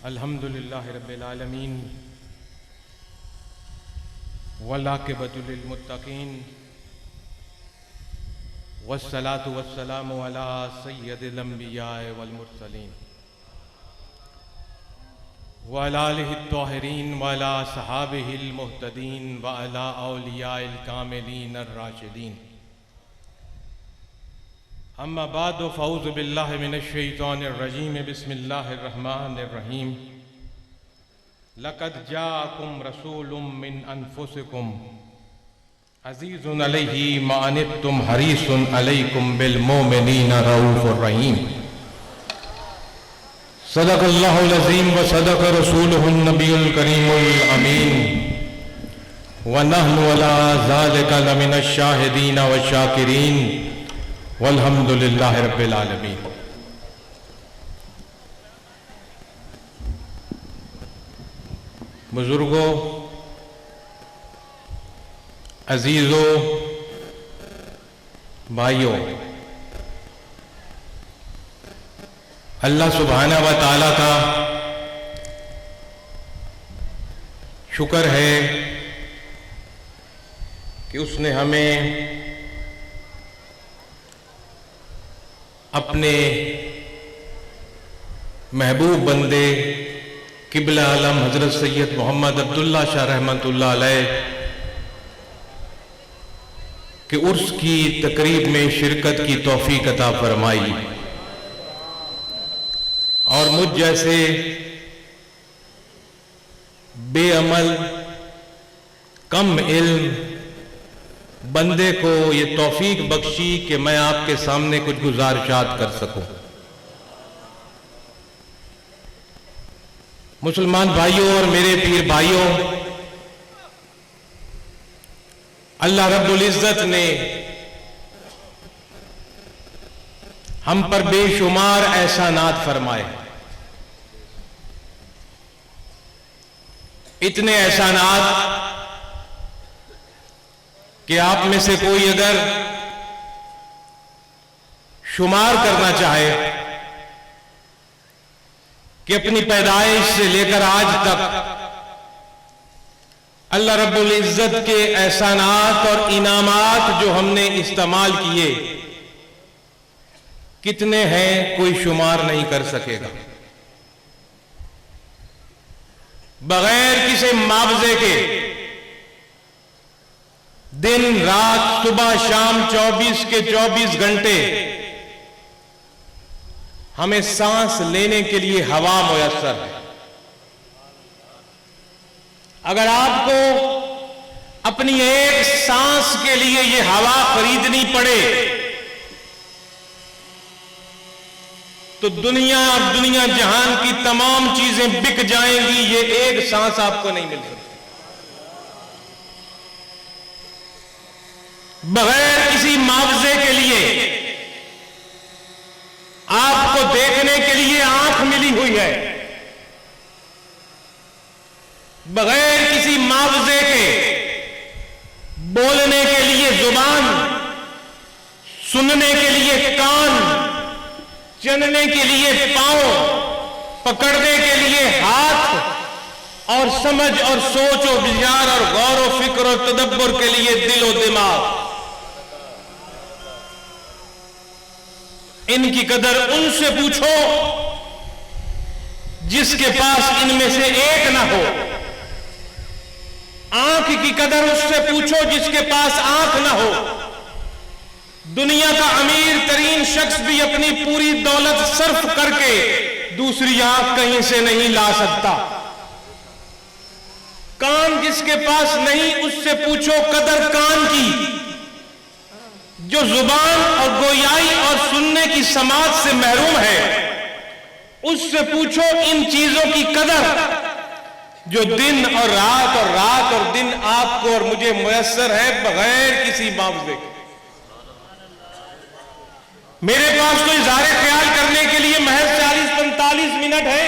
अल्हम्दुलिल्लाहि रब्बिल आलमीन वल्आक़िबतु लिल मुत्तक़ीन वस्सलातु वस्सलामु अला सय्यदिल अंबियाए वल मुरसलीन व अला आलिहि त्ताहिरीन व अला सहाबिहिल मुहतदीन व अला औलियाइल कामिलीन अर्राशिदीन। अम्मा बाद फ़ऊज़ु बिल्लाहि मिनश शैतानिर रजीम बिस्मिल्लाहिर रहमानिर रहीम। लक़द जाअकुम रसूलुम मिन अनफुसिकुम अज़ीज़ुन अलैहि मा अनित्तुम हरीसुन अलैकुम बिल मोमिनीना रऊफ़ुर रहीम। सदक़ल्लाहुल अज़ीम व सदक़ रसूलुहुन नबियुल करीमुल अमीन व नहनु अला ज़ालिका लमिनश शाहिदीन व शाकिरीन वल्हम्दुलिल्लाहि रब्बिल आलमीन। बुजुर्गों, अजीजों, भाइयों, अल्लाह सुब्हाना व तआला का शुक्र है कि उसने हमें अपने महबूब बंदे किबला आलम हजरत सैयद मोहम्मद अब्दुल्ला शाह रहमतुल्लाह अलैह के उर्स की तकरीब में शिरकत की तौफीक अता फरमाई और मुझ जैसे बेअमल कम इल्म बंदे को ये तौफीक बख्शी कि मैं आपके सामने कुछ गुजारिशात कर सकूं। मुसलमान भाइयों और मेरे पीर भाइयों, अल्लाह रब्बुल इज्जत ने हम पर बेशुमार एहसानात फरमाए। इतने एहसानात कि आप में से कोई अगर शुमार करना चाहे कि अपनी पैदाइश से लेकर आज तक अल्लाह रब्बुल इज्जत के एहसानात और इनामात जो हमने इस्तेमाल किए कितने हैं, कोई शुमार नहीं कर सकेगा। बगैर किसी मुआवजे के दिन रात सुबह शाम 24 के 24 घंटे हमें सांस लेने के लिए हवा मुयस्सर है। अगर आपको अपनी एक सांस के लिए यह हवा खरीदनी पड़े तो दुनिया जहान की तमाम चीजें बिक जाएंगी, ये एक सांस आपको नहीं मिल सकती। बगैर किसी मुआवजे के लिए आपको देखने के लिए आंख मिली हुई है, बगैर किसी मुआवजे के बोलने के लिए जुबान, सुनने के लिए कान, चलने के लिए पांव, पकड़ने के लिए हाथ और समझ और सोच और विचार और गौर और फिक्र और तदब्बर के लिए दिल और दिमाग। इनकी कदर उनसे पूछो जिसके पास इनमें से एक ना हो। आंख की कदर उससे पूछो जिसके पास आंख ना हो। दुनिया का अमीर तरीन शख्स भी अपनी पूरी दौलत सर्फ करके दूसरी आंख कहीं से नहीं ला सकता। कान जिसके पास नहीं उससे पूछो कदर कान की। जो जुबान और गोयाई और सुनने की समाज से महरूम है उससे पूछो इन चीजों की कदर जो दिन और रात और दिन आपको और मुझे मुयस्सर है बगैर किसी मुआवजे के। मेरे पास तो इज़हार ख्याल करने के लिए महज 40-45 मिनट है।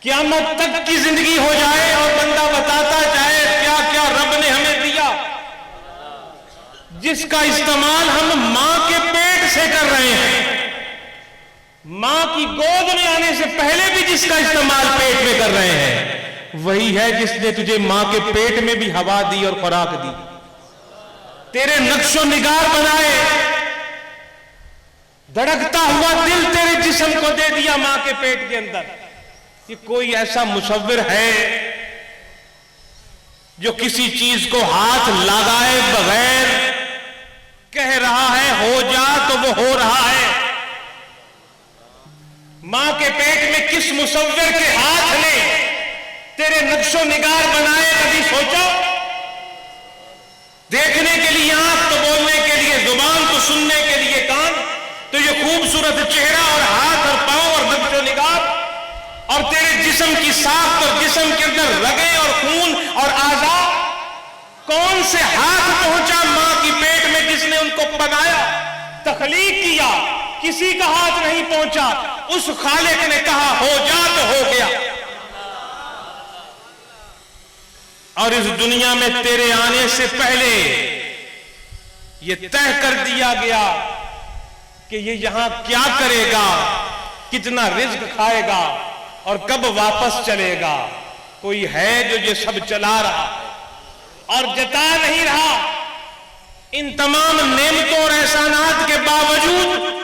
क़यामत तक की जिंदगी हो जाए और बंदा बताता जाए क्या क्या रब ने हमें दिया, जिसका इस्तेमाल हम मां के पेट से कर रहे हैं। मां की गोद में आने से पहले भी जिसका इस्तेमाल पेट में कर रहे हैं, वही है जिसने तुझे मां के पेट में भी हवा दी और खुराक दी, तेरे नक्शो निगार बनाए, धड़कता हुआ दिल तेरे जिस्म को दे दिया मां के पेट के अंदर। कि कोई ऐसा मुसव्विर है जो किसी चीज को हाथ लगाए बगैर कह रहा है हो जा तो वो हो रहा है? मां के पेट में किस मुसव्विर के हाथ ने तेरे नक्शो निगार बनाए, कभी सोचा? देखने के लिए आंख तो बोलने के लिए जुबान तो सुनने के लिए कान, तो ये खूबसूरत चेहरा और हाथ और पांव और नक्शो निगार और तेरे जिस्म की साख्त और जिस्म के अंदर रगे और खून और आज़ा, कौन से हाथ पहुंचा मां की पेट में जिसने उनको बनाया, तखलीक किया? किसी का हाथ नहीं पहुंचा। उस खालिक ने कहा हो जा तो हो गया। और इस दुनिया में तेरे आने से पहले यह तय कर दिया गया कि ये यहां क्या करेगा, कितना रिज्क खाएगा और कब वापस चलेगा। कोई है जो ये सब चला रहा है और जता नहीं रहा। इन तमाम नेमतों और एहसानात के बावजूद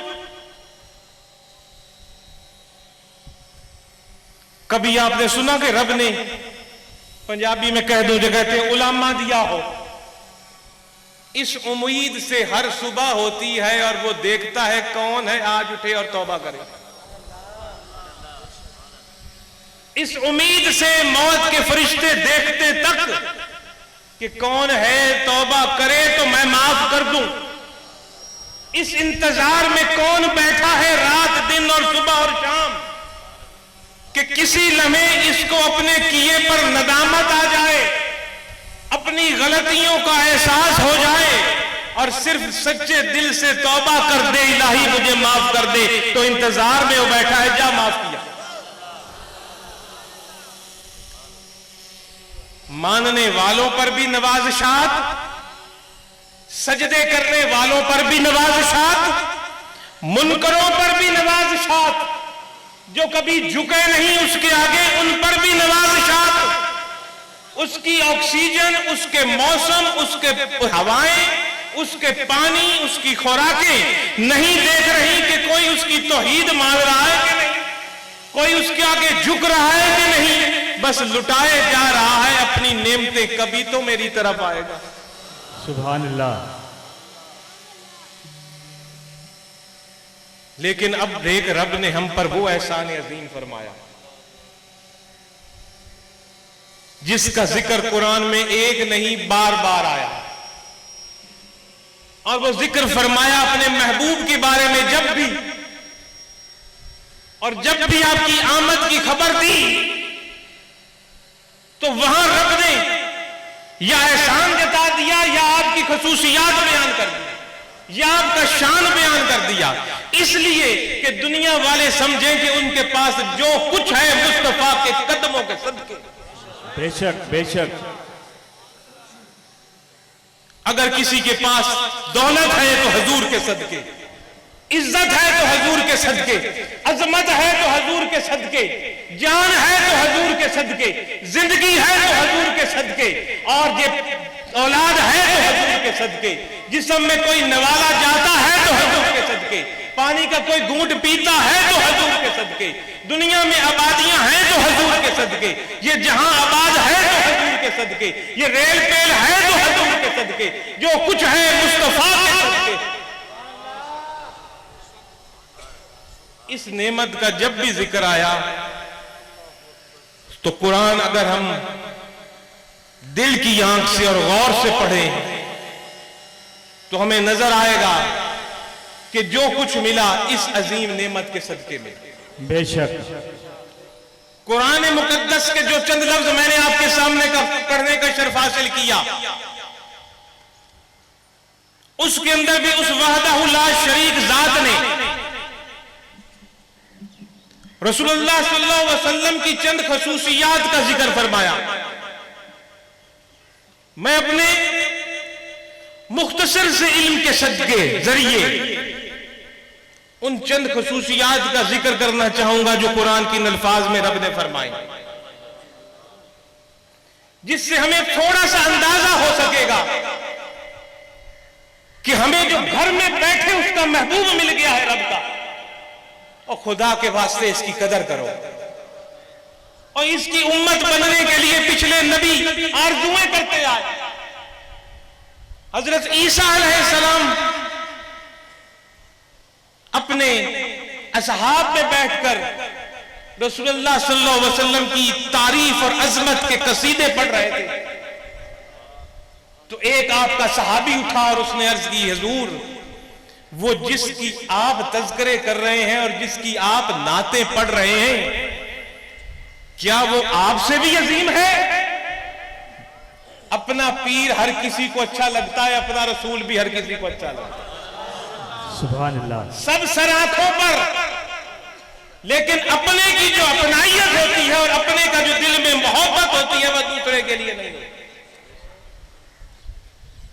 कभी आपने सुना कि रब ने, पंजाबी में कह दूं जो कहते हैं, उलामा दिया हो? इस उम्मीद से हर सुबह होती है और वो देखता है कौन है आज उठे और तौबा करे। इस उम्मीद से मौत के फरिश्ते देखते तक कि कौन है तौबा करे तो मैं माफ कर दूं। इस इंतजार में कौन बैठा है रात दिन और सुबह और शाम कि किसी लम्हे इसको अपने किए पर नदामत आ जाए, अपनी गलतियों का एहसास हो जाए और सिर्फ सच्चे दिल से तौबा कर दे, इलाही मुझे माफ कर दे। तो इंतजार में वो बैठा है, जा माफ किया। मानने वालों पर भी नवाज़िशात, सजदे करने वालों पर भी नवाज़िशात, मुनकरों पर भी नवाज़िशात, जो कभी झुके नहीं उसके आगे उन पर भी नवाज़िशात। उसकी ऑक्सीजन, उसके मौसम, उसके हवाएं, उसके पानी, उसकी खुराकें नहीं देख रही कि कोई उसकी तौहीद मान रहा है कि नहीं, कोई उसके आगे झुक रहा है कि नहीं, बस लुटाए जा रहा है अपनी नेमतें। कभी तो मेरी तरफ आएगा। सुभान अल्लाह। लेकिन अब देख, रब ने हम पर वो एहसान अजीम फरमाया जिसका जिक्र कुरान में एक नहीं बार बार आया। और वो जिक्र फरमाया अपने महबूब के बारे में जब भी, और जब भी आपकी आमद की खबर दी तो वहां रब ने या एहसान जता दिया या आपकी खसूसियात बयान कर दी या आपका शान बयान कर दिया, इसलिए कि दुनिया वाले समझें कि उनके पास जो कुछ है मुस्तफा के कदमों के सदके। बेशक बेशक। अगर किसी के पास दौलत है तो हजूर के सदके, इज्जत है तो हजूर के सदके, अजमत है तो हजूर के सदके, जान है तो हजूर के सदके, जिंदगी है तो हजूर के सदके, और ये औलाद है तो हजूर के सदके, जिस्म में कोई नवाला जाता है तो हजूर के सदके, पानी का कोई घूंट पीता है तो हजूर के सदके, दुनिया में आबादियां हैं तो हजूर के सदके, ये जहां आबाद है तो हजूर के सदके, ये रेल पेल है तो हजूर के सदके, जो कुछ है मुस्तफा के सदके। इस नेमत का जब भी जिक्र आया तो कुरान अगर हम दिल की आंख से और गौर से पढ़ें तो हमें नजर आएगा कि जो कुछ मिला इस अजीम नेमत के सदके में। बेशक। कुरान मुकद्दस के जो चंद लफ्ज मैंने आपके सामने पढ़ने का शर्फ हासिल किया, उसके अंदर भी उस वहदहु ला शरीक जात ने रसूलुल्लाह सल्लल्लाहु अलैहि वसल्लम की चंद खसूसियात का जिक्र फरमाया। मैं अपने मुख्तसर से इल्म के सदके जरिए उन चंद खुसूसियात का जिक्र करना चाहूंगा जो कुरान की अल्फाज में रब ने फरमाई, जिससे हमें थोड़ा सा अंदाजा हो सकेगा कि हमें जो घर में बैठे उसका महबूब मिल गया है रब का, और खुदा के वास्ते इसकी कदर करो। और इसकी उम्मत बनने के लिए पिछले नबी आरज़ुएं करते आए। हजरत ईसा अलैहिस्सलाम अपने असहाब में बैठकर रसूलुल्लाह सल्लल्लाहु अलैहि वसल्लम की तारीफ और अजमत के कसीदे पढ़ रहे थे, तो एक आपका सहाबी उठा और उसने अर्ज की, हुजूर, वो जिसकी आप तज़किरे कर रहे हैं और जिसकी आप नाते पढ़ रहे हैं, क्या वो आपसे भी अजीम है? अपना पीर हर किसी को अच्छा लगता है, अपना रसूल भी हर किसी को अच्छा लगता है, सुभान अल्लाह। सब सराखों पर, लेकिन अपने की जो अपनाइयत होती है और अपने का जो दिल में मोहब्बत होती है वह दूसरे के लिए नहीं होती।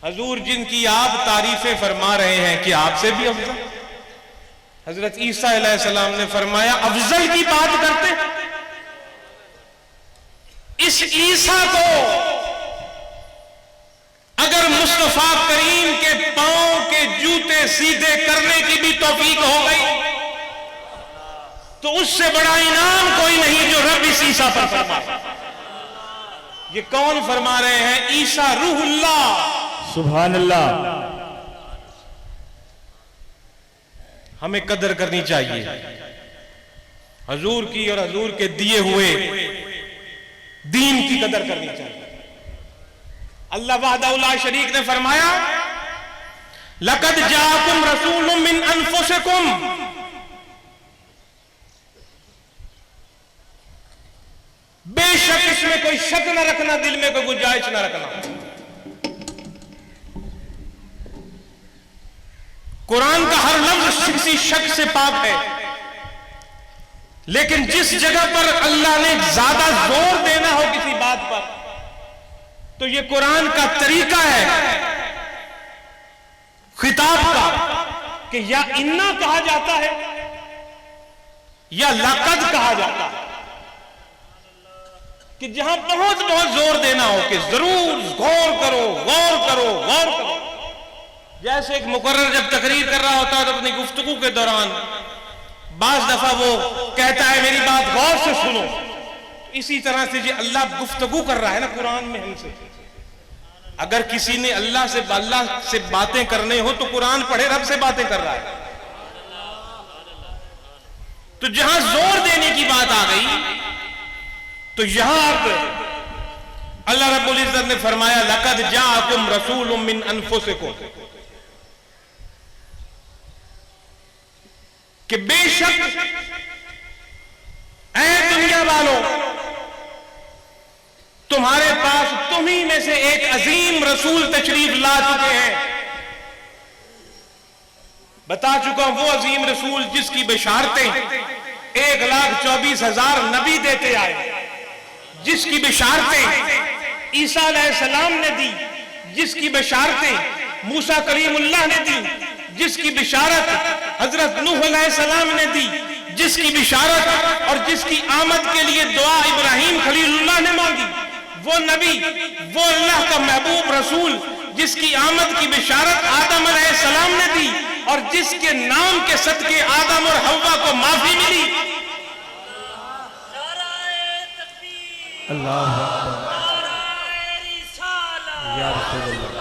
हजूर जिनकी आप तारीफें फरमा रहे हैं कि आपसे भी अफजल? हजरत ईसा अलैहिस्सलाम ने फरमाया, अफजल की बात करते? इस ईसा को अगर मुस्तफा करीम के पांव के जूते सीधे करने की भी तौफीक हो गई तो उससे बड़ा इनाम कोई नहीं जो रब इस ईसा पर फरमा। ये कौन फरमा रहे हैं? ईसा रूहुल्लाह, सुभान अल्लाह। हमें कदर करनी चाहिए हजूर की और हजूर के दिए हुए दीन की कदर करनी चाहिए। अल्लाह वहदहु ला शरीक ने फरमाया, लक़द जाअकुम रसूलुम मिन अनफुसिकुम, बेशक इसमें कोई शक न रखना, दिल में कोई गुंजाइश न रखना। कुरान का हर लफ्ज किसी शक से पाक है, लेकिन जिस जगह पर अल्लाह ने ज्यादा जोर देना हो किसी बात पर, तो ये कुरान का तरीका है खिताब का कि या इन्ना कहा जाता है या लक़द कहा जाता है, कि जहां बहुत बहुत जोर देना हो कि जरूर गौर करो, गौर करो, गौर करो। जैसे एक मुकर्रर जब तकरीर कर रहा होता है तो अपनी गुफ्तगू के दौरान बाज दफा वो कहता है मेरी बात गौर से सुनो। इसी तरह से जो अल्लाह गुफ्तगू कर रहा है ना कुरान में हमसे, अगर किसी ने अल्लाह से बातें करने हो तो कुरान पढ़े, रब से बातें कर रहा है। तो जहां जोर देने की बात आ गई तो यहां आप अल्लाह रब्बुल इज्जत ने फरमाया, लक़द जाअकुम रसूलुम मिन अनफुसिकुम, कि बेशक ऐ दुनिया वालों, तुम्हारे पास तुम्ही में से एक अजीम रसूल तशरीफ ला चुके हैं। बता चुका हूं वो अजीम रसूल जिसकी बिशारतें 1,24,000 नबी देते आए, जिसकी बिशारतें ईसा अलैहिस्सलाम ने दी, जिसकी बिशारतें मूसा कलीमुल्लाह ने दी, जिसकी बिशारत हजरत नूह अलैहिस्सलाम ने दी, जिसकी बिशारत और जिसकी आमद के लिए दुआ इब्राहिम खलीलुल्लाह ने मांगी, वो नबी, वो अल्लाह का महबूब रसूल जिसकी आमद की बिशारत आदम अलैहिस्सलाम ने दी और जिसके नाम के सदके आदम और हव्वा को माफी मिली। अल्लाह या रसूल अल्लाह।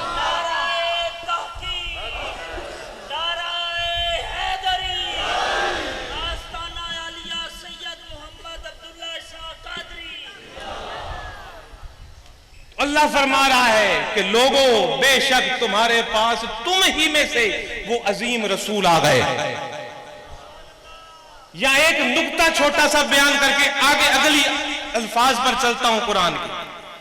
अल्लाह फरमा रहा है कि लोगों, बेशक तुम्हारे पास तुम ही में से वो अजीम रसूल आ गए। या एक नुक्ता छोटा सा बयान करके आगे अगली अल्फाज पर चलता हूं कुरान की।